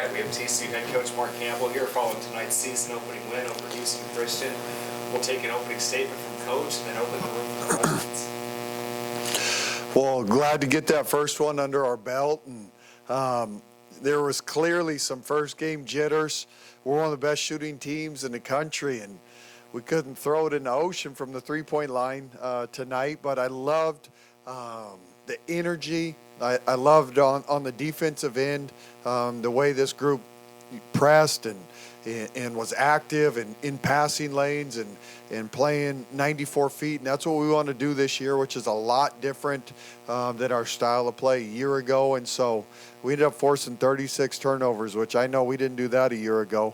right, we have TCU head coach Mark Campbell here following tonight's season opening win over Houston Christian. We'll take an opening statement from coach and then open the room for questions. Well, glad to get that first one under our belt. And there was clearly some first game jitters. We're one of the best shooting teams in the country, and we couldn't throw it in the ocean from the three-point line tonight. But I loved the energy. I loved on the defensive end the way this group pressed and was active and in passing lanes and playing 94 feet. And that's what we want to do this year, which is a lot different than our style of play a year ago. And so we ended up forcing 36 turnovers, which I know we didn't do that a year ago.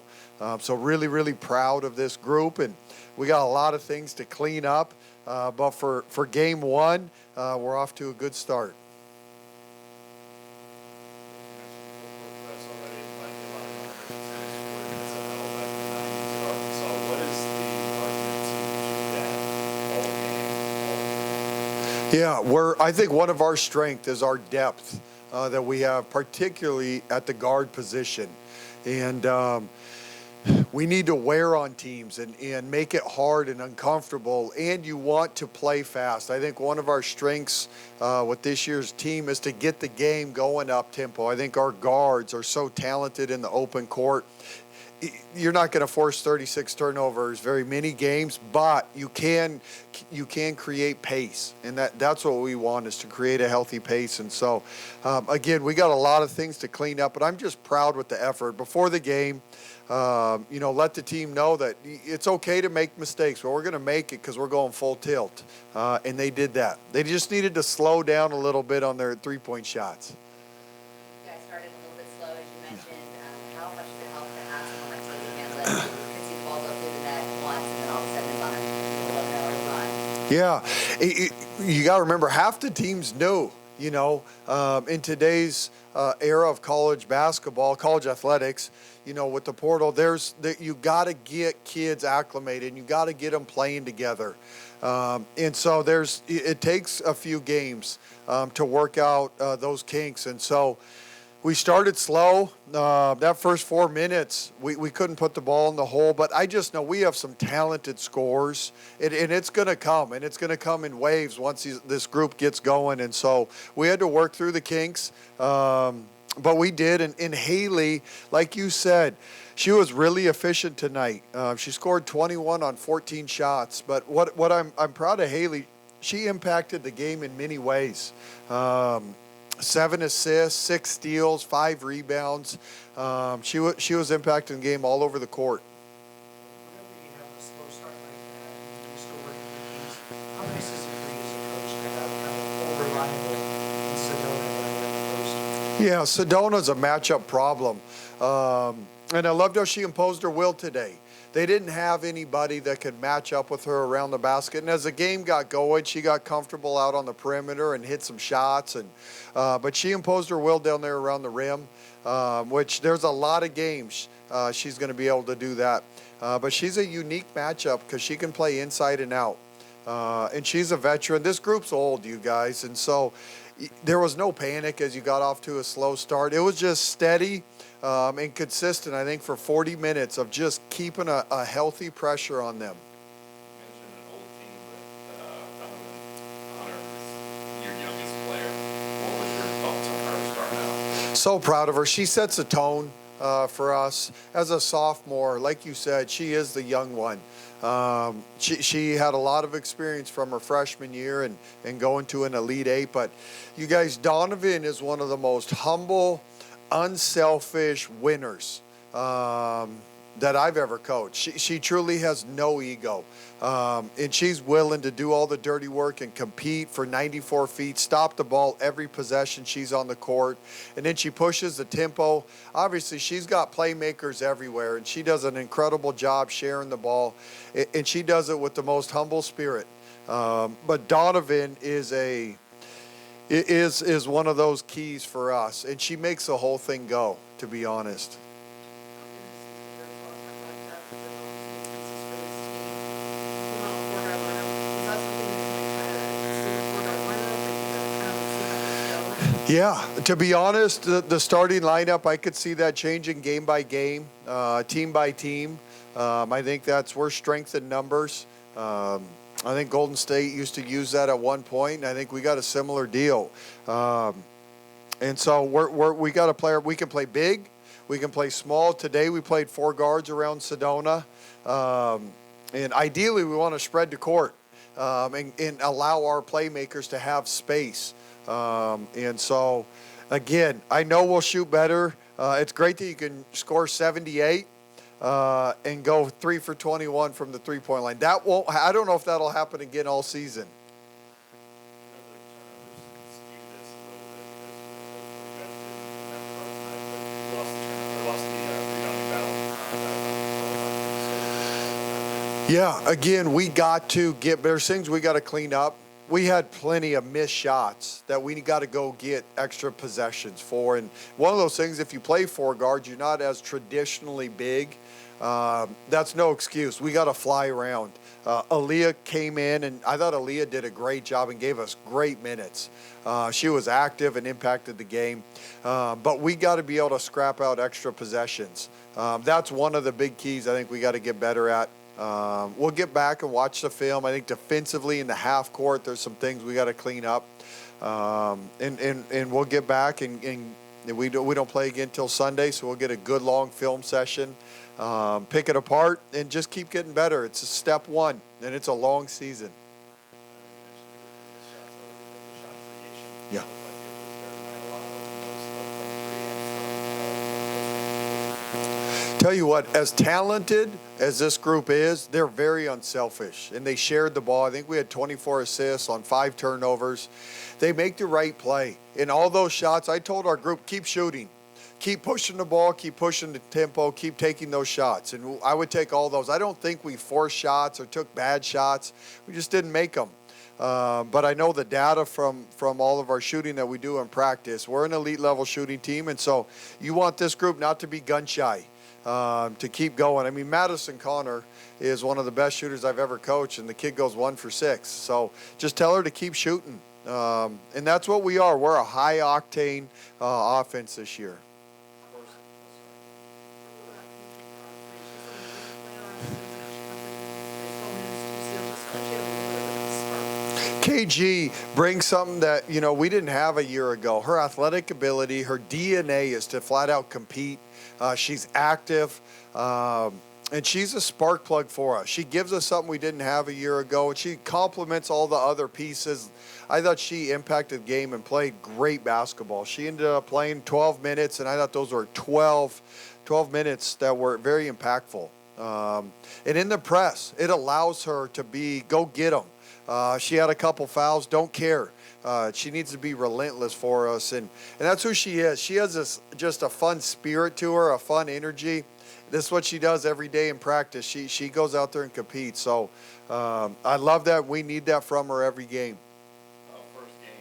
So really, really proud of this group. And we got a lot of things to clean up. But for game one, we're off to a good start. Yeah, I think one of our strengths is our depth that we have, particularly at the guard position. And we need to wear on teams and make it hard and uncomfortable, and you want to play fast. I think one of our strengths with this year's team is to get the game going up tempo. I think our guards are so talented in the open court. You're not going to force 36 turnovers very many games, but you can create pace, and that's what we want, is to create a healthy pace. And so, again, we got a lot of things to clean up, but I'm just proud with the effort before the game. Let the team know that it's okay to make mistakes, but we're going to make it because we're going full tilt, and they did that. They just needed to slow down a little bit on their three-point shots. You guys started a little bit slow, as you mentioned. How much did it help to have someone like Donovyn that could see the ball go through the net once, and then all of a sudden it's on a 11-hour run? Yeah, you got to remember, half the teams knew. In today's era of college basketball, college athletics, with the portal, you got to get kids acclimated, and you got to get them playing together. And so it takes a few games to work out those kinks. And so we started slow. That first 4 minutes, we couldn't put the ball in the hole, but I just know we have some talented scorers, and it's going to come, and it's going to come in waves once this group gets going. And so we had to work through the kinks, but we did. And Hailey, like you said, she was really efficient tonight. She scored 21 on 14 shots. But what I'm proud of Hailey, she impacted the game in many ways. 7 assists, 6 steals, 5 rebounds. She was impacting the game all over the court. Whenever you have a slow start like that, and you're still working with teams, how nice is it for you as a coach to have kind of more reliable in Sedona than the post? Yeah, Sedona's a matchup problem. And I loved how she imposed her will today. They didn't have anybody that could match up with her around the basket. And as the game got going, she got comfortable out on the perimeter and hit some shots. But she imposed her will down there around the rim, which there's a lot of games she's going to be able to do that. But she's a unique matchup because she can play inside and out. And she's a veteran. This group's old, you guys. And so there was no panic as you got off to a slow start. It was just steady and consistent, I think, for 40 minutes of just keeping a healthy pressure on them. You mentioned an old team, but Donovyn, Hunter is your youngest player. What was your thoughts on her starting out? So proud of her. She sets a tone for us as a sophomore. Like you said, she is the young one. She had a lot of experience from her freshman year and going to an Elite Eight. But you guys, Donovyn is one of the most humble, unselfish winners that I've ever coached. She truly has no ego. And she's willing to do all the dirty work and compete for 94 feet, stop the ball every possession she's on the court. And then she pushes the tempo. Obviously, she's got playmakers everywhere, and she does an incredible job sharing the ball. And she does it with the most humble spirit. But Donovyn is one of those keys for us, and she makes the whole thing go, to be honest. Yeah, to be honest, the starting lineup, I could see that changing game by game, team by team. I think we're strength in numbers. I think Golden State used to use that at one point, and I think we got a similar deal. And so we got a player. We can play big, we can play small. Today we played 4 guards around Sedona, and ideally we want to spread the court and allow our playmakers to have space. And so, again, I know we'll shoot better. It's great that you can score 78 and go 3 for 21 from the three-point line. I don't know if that'll happen again all season. Yeah, again, we got to there's things we got to clean up. We had plenty of missed shots that we got to go get extra possessions for. And one of those things, if you play 4 guards, you're not as traditionally big. That's no excuse. We got to fly around. Aaliyah came in, and I thought Aaliyah did a great job and gave us great minutes. She was active and impacted the game. But we got to be able to scrap out extra possessions. That's one of the big keys I think we got to get better at. We'll get back and watch the film. I think defensively in the half court, there's some things we got to clean up. And we'll get back and we don't play again till Sunday, so we'll get a good long film session, pick it apart, and just keep getting better. It's a step one, and it's a long season. Yeah. Tell you what, as talented as this group is, they're very unselfish, and they shared the ball. I think we had 24 assists on 5 turnovers. They make the right play. In all those shots, I told our group, keep shooting. Keep pushing the ball, keep pushing the tempo, keep taking those shots. And I would take all those. I don't think we forced shots or took bad shots. We just didn't make them. But I know the data from all of our shooting that we do in practice. We're an elite level shooting team, and so you want this group not to be gun shy. To keep going. I mean, Madison Connor is one of the best shooters I've ever coached, and the kid goes 1 for 6. So just tell her to keep shooting. And that's what we are. We're a high-octane offense this year. KG brings something that, we didn't have a year ago. Her athletic ability, her DNA is to flat out compete. She's active, and she's a spark plug for us. She gives us something we didn't have a year ago, and she complements all the other pieces. I thought she impacted the game and played great basketball. She ended up playing 12 minutes, and I thought those were 12 minutes that were very impactful. And in the press, it allows her to go get them. She had a couple fouls, don't care. She needs to be relentless for us, and that's who she is. She has just a fun spirit to her, a fun energy. This is what she does every day in practice. She goes out there and competes. So I love that. We need that from her every game. First game,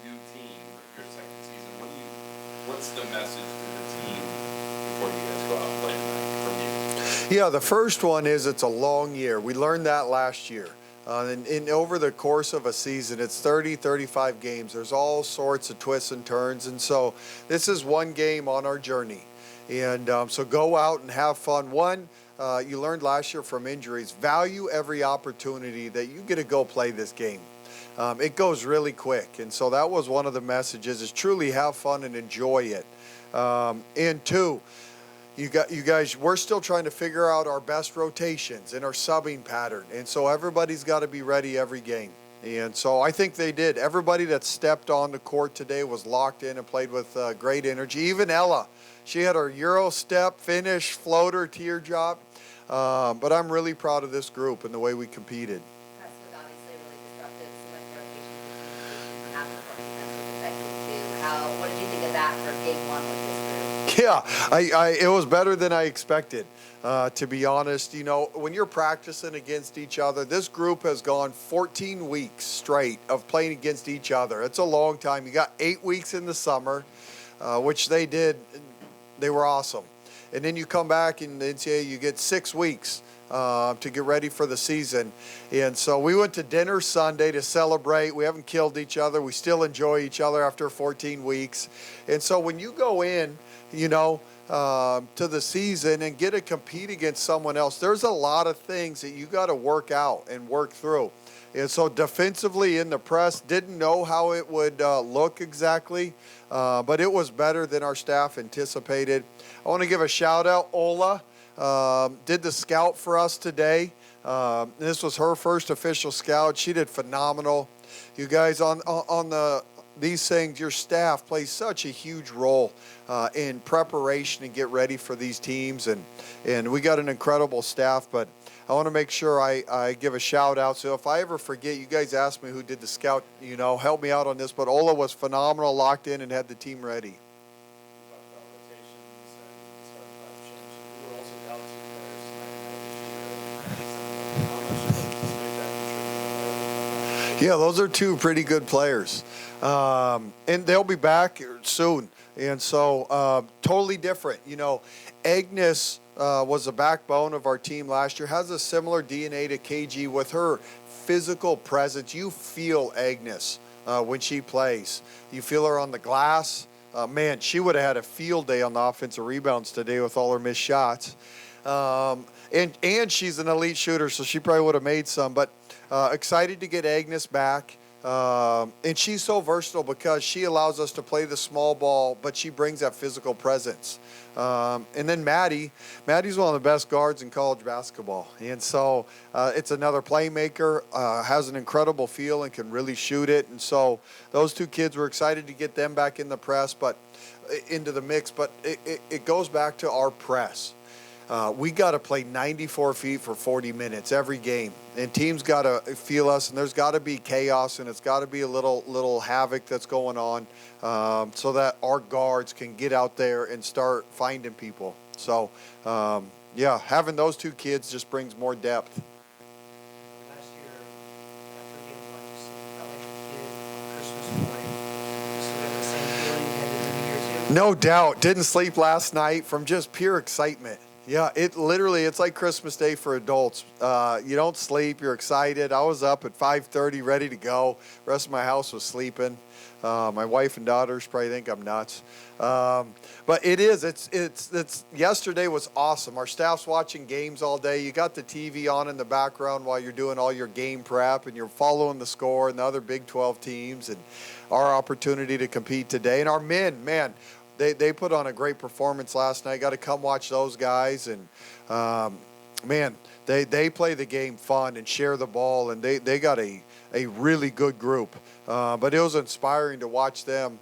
new team, your second season. What's the message to the team before you guys go out and play tonight from you? Yeah, the first one is it's a long year. We learned that last year. And over the course of a season, it's 30, 35 games. There's all sorts of twists and turns. And so this is one game on our journey. And so go out and have fun. One, you learned last year from injuries, value every opportunity that you get to go play this game. It goes really quick. And so that was one of the messages, is truly have fun and enjoy it. And 2, you guys, we're still trying to figure out our best rotations and our subbing pattern. And so everybody's got to be ready every game. And so I think they did. Everybody that stepped on the court today was locked in and played with great energy. Even Ella, she had her Euro step, finish, floater, teardrop. But I'm really proud of this group and the way we competed. Press was obviously really disruptive, so much rotation between half the court defense was effective too. What did you think of that for game 1 with this group? Yeah, it was better than I expected, to be honest. When you're practicing against each other, this group has gone 14 weeks straight of playing against each other. It's a long time. You got 8 weeks in the summer, which they did. They were awesome. And then you come back in the NCAA, you get 6 weeks to get ready for the season. And so we went to dinner Sunday to celebrate. We haven't killed each other. We still enjoy each other after 14 weeks. And so when you go in, to the season and get to compete against someone else, there's a lot of things that you got to work out and work through. And so defensively in the press, didn't know how it would look exactly, but it was better than our staff anticipated. I want to give a shout out. Ola did the scout for us today. This was her first official scout. She did phenomenal. You guys on these things, your staff plays such a huge role in preparation and get ready for these teams. And we got an incredible staff, but I want to make sure I give a shout out. So if I ever forget, you guys asked me who did the scout, help me out on this, but Ola was phenomenal, locked in, and had the team ready. Yeah, those are two pretty good players. And they'll be back soon. And so totally different. Agnes was the backbone of our team last year, has a similar DNA to KG with her physical presence. You feel Agnes when she plays. You feel her on the glass. Man, she would have had a field day on the offensive rebounds today with all her missed shots. And she's an elite shooter, so she probably would have made some. But excited to get Agnes back. And she's so versatile because she allows us to play the small ball, but she brings that physical presence. And then Maddie's one of the best guards in college basketball. And so it's another playmaker, has an incredible feel and can really shoot it. And so those two kids, were excited to get them back in the press, but into the mix. But it goes back to our press. We got to play 94 feet for 40 minutes every game, and teams got to feel us, and there's got to be chaos, and it's got to be a little havoc that's going on, so that our guards can get out there and start finding people. So, having those two kids just brings more depth. Last year, after game one, you felt like a kid on Christmas morning. You still got the same feeling headed into New Year's Eve? No doubt. Didn't sleep last night from just pure excitement. Yeah, it's like Christmas Day for adults. You don't sleep, you're excited. I was up at 5:30 ready to go. The rest of my house was sleeping. My wife and daughters probably think I'm nuts. But it's yesterday was awesome. Our staff's watching games all day. You got the TV on in the background while you're doing all your game prep, and you're following the score and the other Big 12 teams and our opportunity to compete today. And our men, man, They put on a great performance last night. Got to come watch those guys. And, they play the game fun and share the ball. And they got a really good group. But it was inspiring to watch them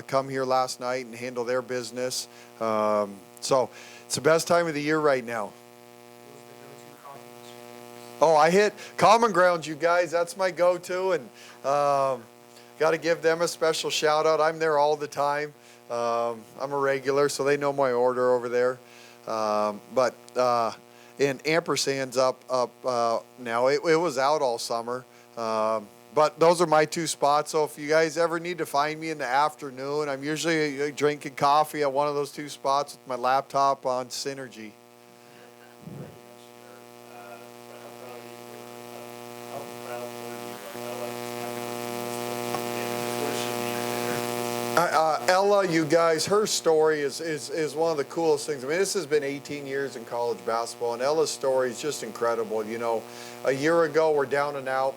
come here last night and handle their business. So it's the best time of the year right now. Oh, I hit Common Grounds, you guys. That's my go-to. And got to give them a special shout-out. I'm there all the time. I'm a regular, so they know my order over there. And Ampersand's up now. It was out all summer. But those are my two spots. So if you guys ever need to find me in the afternoon, I'm usually drinking coffee at one of those two spots with my laptop on Synergy. Ella, you guys, her story is one of the coolest things. I mean, this has been 18 years in college basketball, and Ella's story is just incredible. A year ago, we're down and out.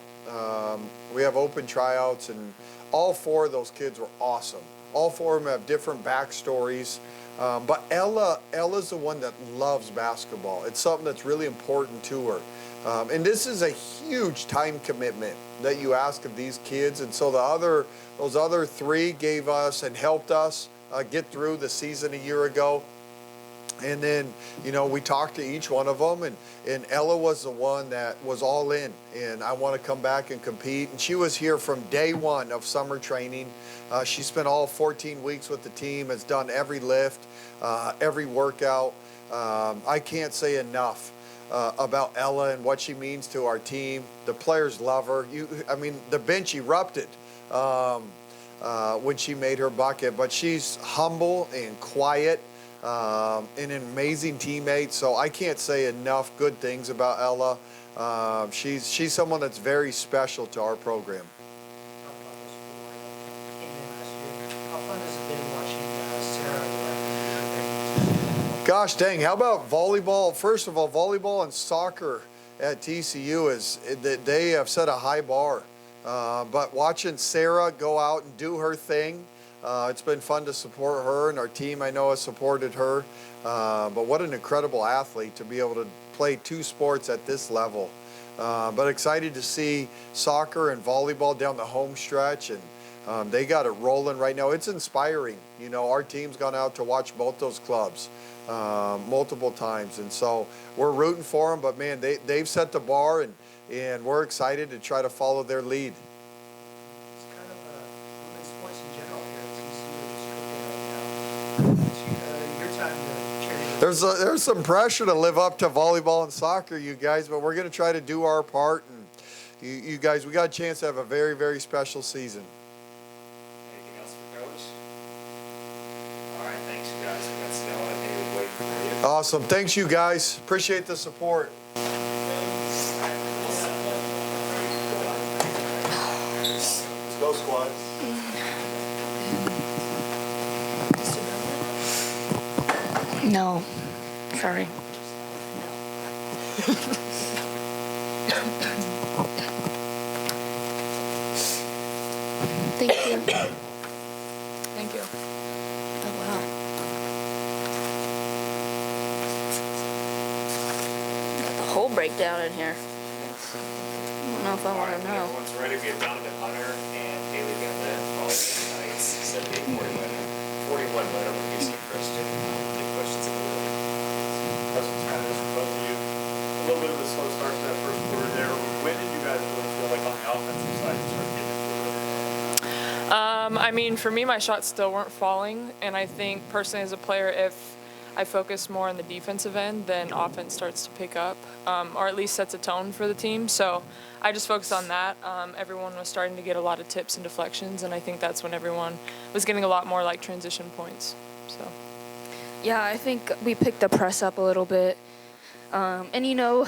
We have open tryouts, and all four of those kids were awesome. All four of them have different backstories. But Ella's the one that loves basketball. It's something that's really important to her. And this is a huge time commitment that you ask of these kids. And so those other three gave us and helped us get through the season a year ago. And then, we talked to each one of them, and Ella was the one that was all in, and I want to come back and compete. And she was here from day one of summer training. She spent all 14 weeks with the team, has done every lift, every workout. I can't say enough about Ella and what she means to our team. The players love her. The bench erupted when she made her bucket, but she's humble and quiet. an amazing teammate. So I can't say enough good things about Ella. She's someone that's very special to our program. Talk about those four that came in last year. How fun has it been watching Sarah go after Gosh dang, how about volleyball? First of all, volleyball and soccer at TCU they have set a high bar. But watching Sarah go out and do her thing, it's been fun to support her, and our team I know has supported her. But what an incredible athlete to be able to play two sports at this level. But excited to see soccer and volleyball down the home stretch, and they got it rolling right now. It's inspiring. You know, our team's gone out to watch both those clubs multiple times, and so we're rooting for them. But man, they've set the bar, and we're excited to try to follow their lead. It's kind of women's sports in general here at TCU are just cooking right now. It's your time to carry There's some pressure to live up to volleyball and soccer, you guys, but we're going to try to do our part. And you guys, we got a chance to have a very, very special season. Anything else for Coach? All right, thanks, you guys. We got Snell and Hailey waiting for you. Awesome. Thanks, you guys. Appreciate the support. Let's go, squad. No, sorry. Thank you. Thank you. Oh, wow. Got the whole breakdown in here. I don't know if I want to know. Everyone's ready. We have Donovyn, Hunter, and Hailey Van Lith following tonight's 78-41 win over Houston Christian. Any questions in the room? Questions kind of just for both of you. A little bit of a slow start to that first quarter there. When did you guys really feel like on the offensive side you started getting into it? I mean, for me, my shots still weren't falling, and I think personally as a player, if I focus more on the defensive end, then offense starts to pick up, or at least sets a tone for the team. So I just focused on that. Everyone was starting to get a lot of tips and deflections, and I think that's when everyone was getting a lot more like transition points. So. Yeah, I think we picked the press up a little bit. And, you know,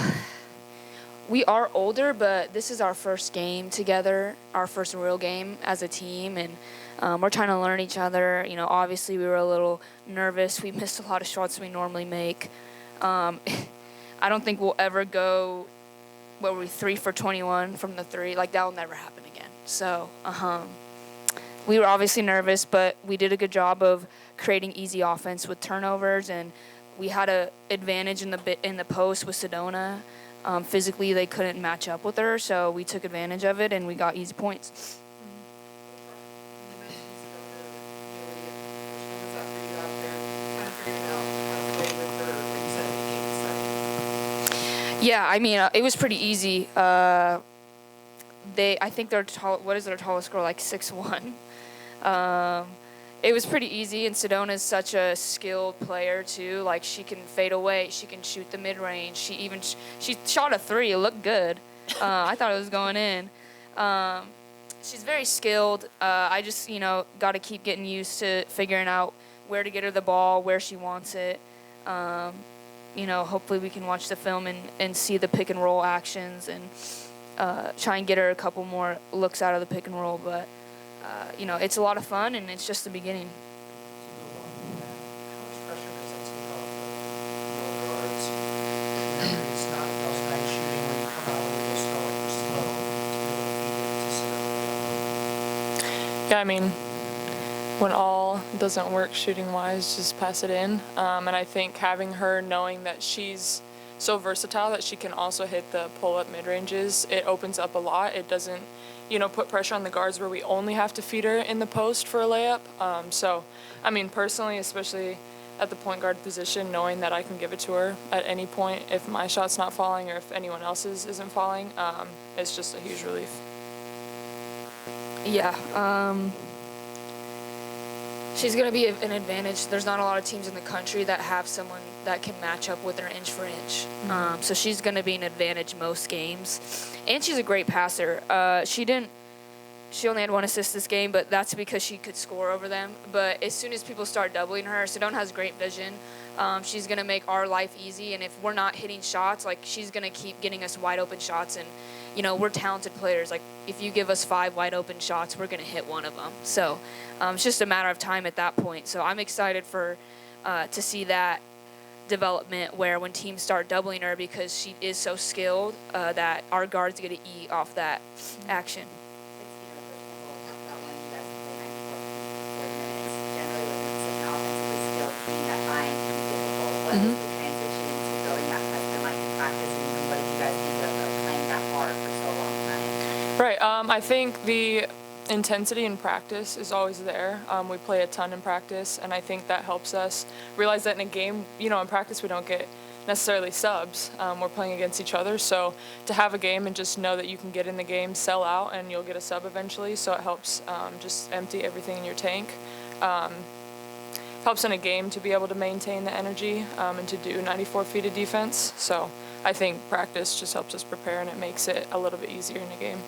we are older, but this is our first game together, our first real game as a team, and we're trying to learn each other. You know, obviously we were a little nervous. We missed a lot of shots we normally make. I don't think we'll ever go, what were we, 3 for 21 from the three? Like, that will never happen again. So, we were obviously nervous, but we did a good job of creating easy offense with turnovers, and we had an advantage in the post with Sedona. Physically, they couldn't match up with her, so we took advantage of it, and we got easy points. Yeah, I mean, it was pretty easy. I think their what is their tallest girl, like 6'1". It was pretty easy, and Sedona's such a skilled player too. Like, she can fade away, she can shoot the mid range. She shot a 3. It looked good. I thought it was going in. She's very skilled. I just got to keep getting used to figuring out where to get her the ball, where she wants it. Hopefully we can watch the film and see the pick and roll actions and try and get her a couple more looks out of the pick and roll. But it's a lot of fun, and it's just the beginning. How much pressure does that take off the guards? It's not those night shooting where you come out with this slow to sit up. Yeah, I mean, when all doesn't work shooting-wise, just pass it in. And I think having her knowing that she's so versatile that she can also hit the pull-up mid-ranges, it opens up a lot. It doesn't, put pressure on the guards where we only have to feed her in the post for a layup. So, I mean, personally, especially at the point guard position, knowing that I can give it to her at any point if my shot's not falling or if anyone else's isn't falling, it's just a huge relief. Yeah. She's going to be an advantage. There's not a lot of teams in the country that have someone that can match up with her inch for inch. So she's going to be an advantage most games. And she's a great passer. She didn't she only had 1 assist this game, but that's because she could score over them. But as soon as people start doubling her, Sedona has great vision. She's going to make our life easy, and if we're not hitting shots, like, she's going to keep getting us wide open shots. And, you know, we're talented players. Like, if you give us 5 wide open shots, we're going to hit 1 of them. So it's just a matter of time at that point. So I'm excited to see that development where when teams start doubling her, because she is so skilled, that our guards get to eat off that action. What is the transition to building that custom like in practice, and what did you guys end up playing that hard for so long time? Right. I think the intensity in practice is always there. We play a ton in practice, and I think that helps us realize that in a game, you know, in practice we don't get necessarily subs. We're playing against each other, so to have a game and just know that you can get in the game, sell out, and you'll get a sub eventually, so it helps just empty everything in your tank. Helps in a game to be able to maintain the energy and to do 94 feet of defense. So I think practice just helps us prepare, and it makes it a little bit easier in a game.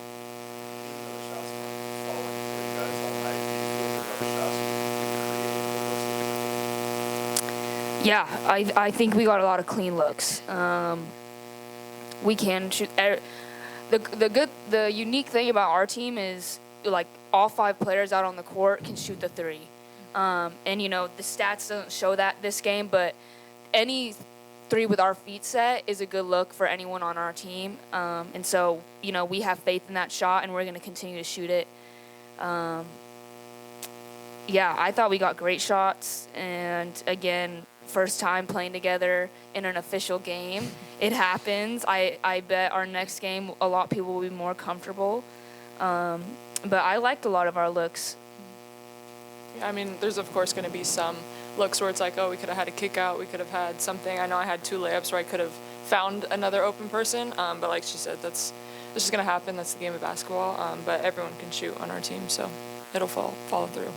Yeah, I think we got a lot of clean looks. We can shoot. The unique thing about our team is, like, all 5 players out on the court can shoot the 3. And, you know, the stats don't show that this game, but any 3 with our feet set is a good look for anyone on our team. And so, you know, we have faith in that shot, and we're going to continue to shoot it. Yeah, I thought we got great shots. And, again, first time playing together in an official game. It happens. I bet our next game, a lot of people will be more comfortable. But I liked a lot of our looks. Yeah, I mean, there's of course going to be some looks where it's like, oh, we could have had a kick out, we could have had something. I know I had 2 layups where I could have found another open person, but like she said, that's just going to happen. That's the game of basketball. But everyone can shoot on our team, so it'll follow through.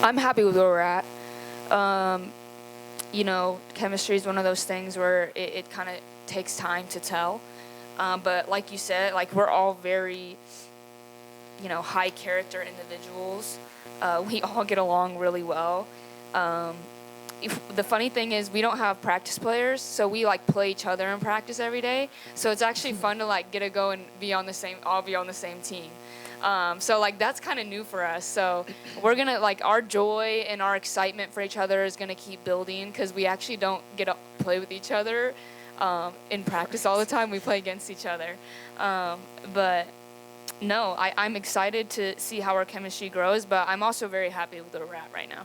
I'm happy with where we're at. You know, chemistry is one of those things where it kind of takes time to tell. But like you said, like, we're all very, you know, high character individuals. We all get along really well. The funny thing is we don't have practice players, so we, like, play each other in practice every day. So it's actually fun to, like, get to go and all be on the same team. So, like, that's kind of new for us. So we're going to, like, our joy and our excitement for each other is going to keep building, because we actually don't get to play with each other in practice all the time. We play against each other. But, no, I'm excited to see how our chemistry grows, but I'm also very happy with where we're at right now.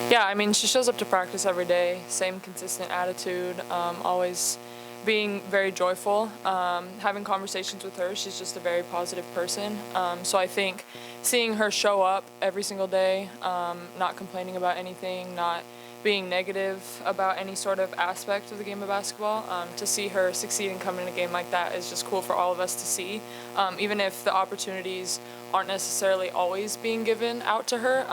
Yeah, I mean, she shows up to practice every day, same consistent attitude, always being very joyful. Having conversations with her, she's just a very positive person. So I think seeing her show up every single day, not complaining about anything, not being negative about any sort of aspect of the game of basketball, to see her succeed and come in a game like that is just cool for all of us to see. Even if the opportunities aren't necessarily always being given out to her,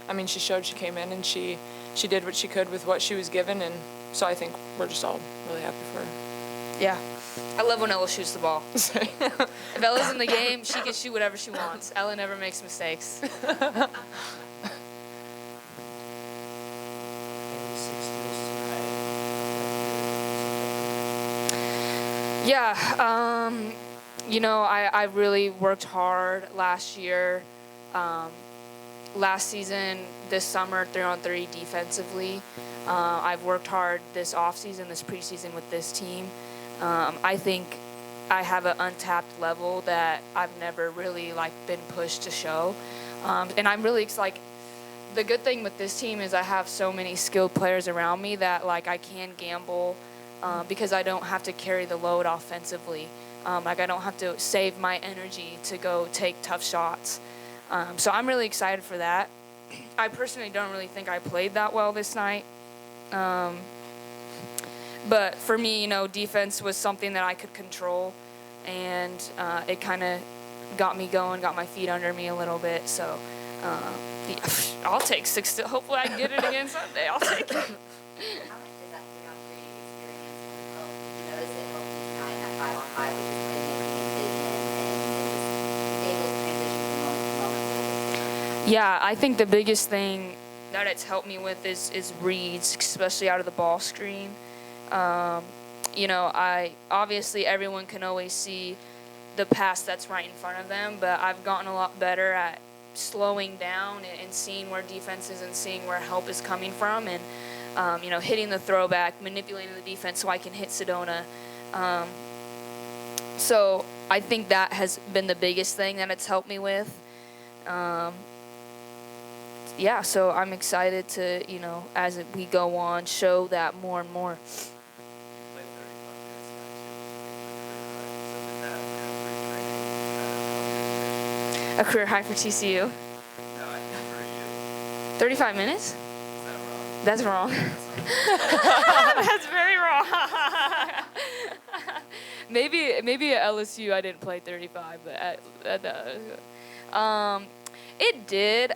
I mean, she showed she came in and she did what she could with what she was given, and so I think we're just all really happy for her. Yeah. I love when Ella shoots the ball. If Ella's in the game, she can shoot whatever she wants. Ella never makes mistakes. Yeah, you know, I really worked hard last year. Last season, this summer, 3-on-3 defensively. I've worked hard this offseason, this preseason with this team. I think I have an untapped level that I've never really, like, been pushed to show. And I'm really, like, the good thing with this team is I have so many skilled players around me that, like, I can gamble because I don't have to carry the load offensively. Like, I don't have to save my energy to go take tough shots. So I'm really excited for that. I personally don't really think I played that well this night. But for me, you know, defense was something that I could control. and it kind of got me going, got my feet under me a little bit. So I'll take 6. Hopefully I can get it again Sunday. I'll take it. How much does that 3-on-3 experience help? Did you notice it helped you tonight in that 5-on-5, which is playmaking and vision and just able to transition from moment to moment? Yeah, I think the biggest thing that it's helped me with is reads, especially out of the ball screen. Obviously everyone can always see the pass that's right in front of them, but I've gotten a lot better at slowing down and seeing where defense is and seeing where help is coming from, and hitting the throwback, manipulating the defense so I can hit Sedona. So I think that has been the biggest thing that it's helped me with. So I'm excited to, as we go on, show that more and more. A career high for TCU. 35 minutes? That's wrong. That's very wrong. maybe at LSU I didn't play 35, but it did.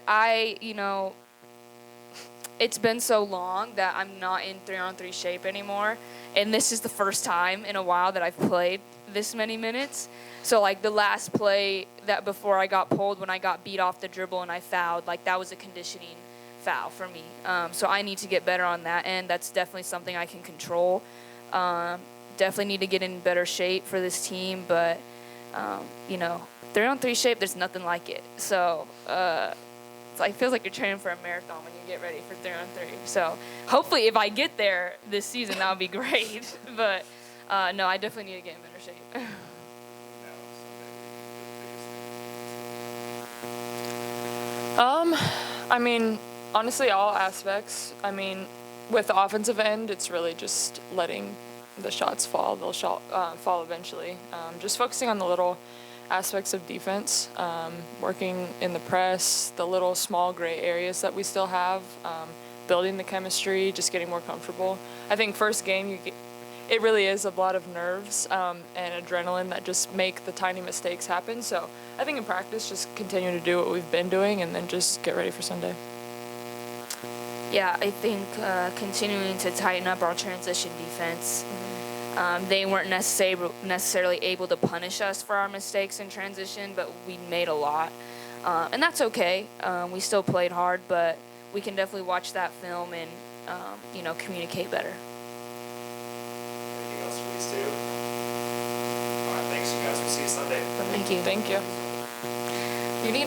It's been so long that I'm not in 3-on-3 shape anymore, and this is the first time in a while that I've played this many minutes. So like the last play that before I got pulled, when I got beat off the dribble and I fouled, like that was a conditioning foul for me. So I need to get better on that, and that's definitely something I can control. Definitely need to get in better shape for this team, but 3-on-3 shape, there's nothing like it. So it feels like you're training for a marathon when you get ready for 3-on-3. So hopefully if I get there this season, that would be great. But no, I definitely need to get in better shape. Honestly, all aspects. With the offensive end, it's really just letting the shots fall. They'll fall eventually. Just focusing on the little aspects of defense, working in the press, the little small gray areas that we still have, building the chemistry, just getting more comfortable. I think first game, it really is a lot of nerves and adrenaline that just make the tiny mistakes happen. So I think in practice, just continue to do what we've been doing and then just get ready for Sunday. Yeah, I think continuing to tighten up our transition defense. They weren't necessarily able to punish us for our mistakes in transition, but we made a lot. And that's okay. We still played hard, but we can definitely watch that film and, communicate better. Anything else from these two? All right, thanks, you guys. We'll see you Sunday. Thank you. Thank you. You need